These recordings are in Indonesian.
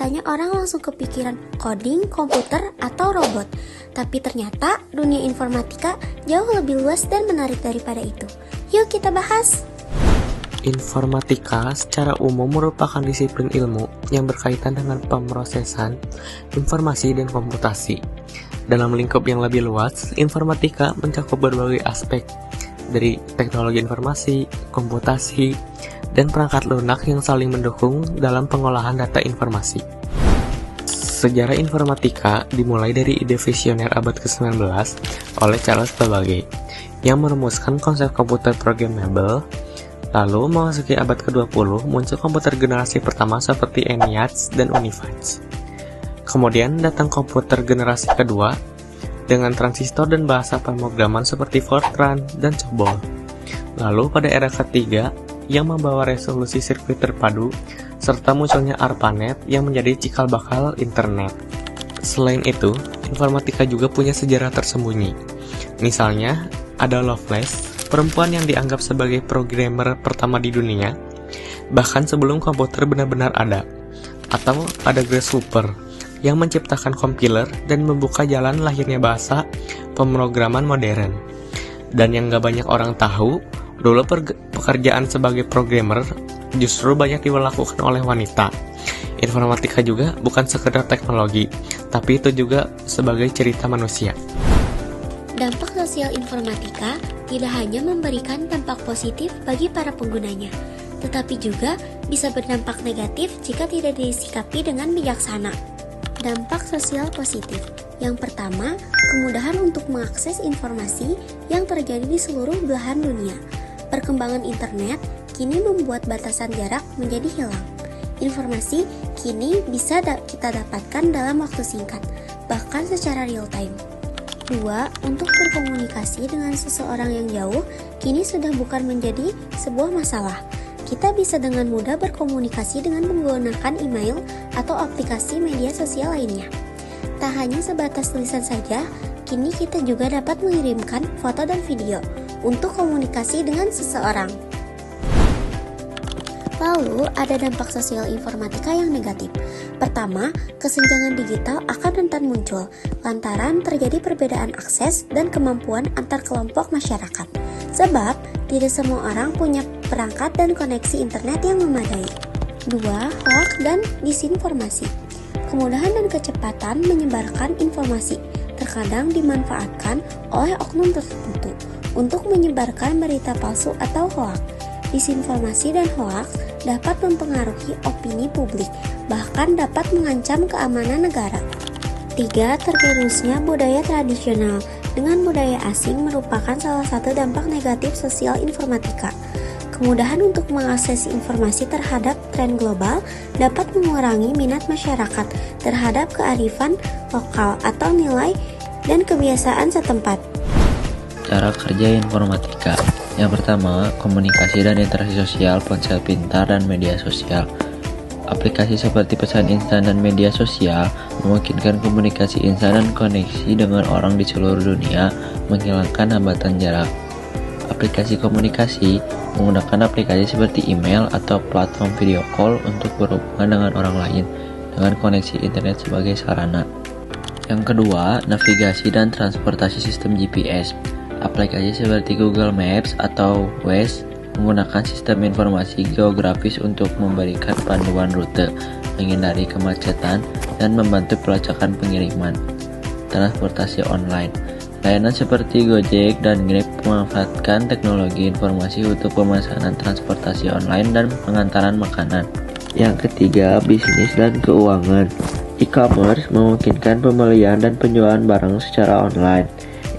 biasanya orang langsung kepikiran coding, komputer, atau robot. Tapi ternyata dunia informatika jauh lebih luas dan menarik daripada itu. Yuk kita bahas! Informatika secara umum merupakan disiplin ilmu yang berkaitan dengan pemrosesan informasi dan komputasi. Dalam lingkup yang lebih luas, informatika mencakup berbagai aspek dari teknologi informasi, komputasi, dan perangkat lunak yang saling mendukung dalam pengolahan data informasi. Sejarah informatika dimulai dari ide visioner abad ke-19 oleh Charles Babbage yang merumuskan konsep komputer programmable. Lalu memasuki abad ke-20 muncul komputer generasi pertama seperti ENIAC dan UNIVAC. Kemudian datang komputer generasi kedua dengan transistor dan bahasa pemrograman seperti Fortran dan COBOL. Lalu pada era ketiga yang membawa resolusi sirkuit terpadu serta munculnya ARPANET yang menjadi cikal bakal internet. Selain itu, informatika juga punya sejarah tersembunyi. Misalnya, ada Lovelace, perempuan yang dianggap sebagai programmer pertama di dunia, bahkan sebelum komputer benar-benar ada. Atau ada Grace Hopper, yang menciptakan kompiler dan membuka jalan lahirnya bahasa pemrograman modern. Dan yang gak banyak orang tahu, dulu pekerjaan sebagai programmer justru banyak dilakukan oleh wanita. Informatika juga bukan sekedar teknologi, tapi itu juga sebagai cerita manusia. Dampak sosial informatika tidak hanya memberikan dampak positif bagi para penggunanya, tetapi juga bisa berdampak negatif jika tidak disikapi dengan bijaksana. Dampak sosial positif. Yang pertama, kemudahan untuk mengakses informasi yang terjadi di seluruh belahan dunia. Perkembangan internet kini membuat batasan jarak menjadi hilang. Informasi kini bisa kita dapatkan dalam waktu singkat, bahkan secara real time. 2. Untuk berkomunikasi dengan seseorang yang jauh, kini sudah bukan menjadi sebuah masalah. Kita bisa dengan mudah berkomunikasi dengan menggunakan email atau aplikasi media sosial lainnya. Tak hanya sebatas tulisan saja, kini kita juga dapat mengirimkan foto dan video untuk komunikasi dengan seseorang. Lalu, ada dampak sosial informatika yang negatif. Pertama, kesenjangan digital akan rentan muncul, lantaran terjadi perbedaan akses dan kemampuan antar kelompok masyarakat. Sebab, tidak semua orang punya perangkat dan koneksi internet yang memadai. 2. Hoax dan disinformasi. Kemudahan dan kecepatan menyebarkan informasi terkadang dimanfaatkan oleh oknum tertentu untuk menyebarkan berita palsu atau hoax. Disinformasi dan hoaks dapat mempengaruhi opini publik, bahkan dapat mengancam keamanan negara. 3. Tergerusnya budaya tradisional dengan budaya asing merupakan salah satu dampak negatif sosial informatika. Kemudahan untuk mengakses informasi terhadap tren global dapat mengurangi minat masyarakat terhadap kearifan lokal atau nilai dan kebiasaan setempat. Cara kerja informatika. Yang pertama, komunikasi dan interaksi sosial, ponsel pintar, dan media sosial. Aplikasi seperti pesan instan dan media sosial memungkinkan komunikasi instan dan koneksi dengan orang di seluruh dunia, menghilangkan hambatan jarak. Aplikasi komunikasi menggunakan aplikasi seperti email atau platform video call untuk berhubungan dengan orang lain dengan koneksi internet sebagai sarana. Yang kedua, navigasi dan transportasi sistem GPS. Aplikasi seperti Google Maps atau Waze menggunakan sistem informasi geografis untuk memberikan panduan rute, menghindari kemacetan, dan membantu pelacakan pengiriman. Transportasi online. Layanan seperti Gojek dan Grab memanfaatkan teknologi informasi untuk pemesanan transportasi online dan pengantaran makanan. Yang ketiga, bisnis dan keuangan. E-commerce memungkinkan pembelian dan penjualan barang secara online.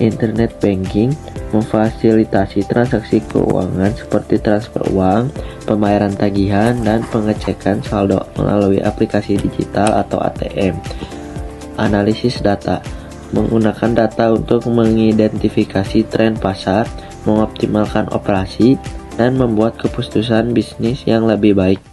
Internet banking memfasilitasi transaksi keuangan seperti transfer uang, pembayaran tagihan, dan pengecekan saldo melalui aplikasi digital atau ATM. Analisis data menggunakan data untuk mengidentifikasi tren pasar, mengoptimalkan operasi, dan membuat keputusan bisnis yang lebih baik.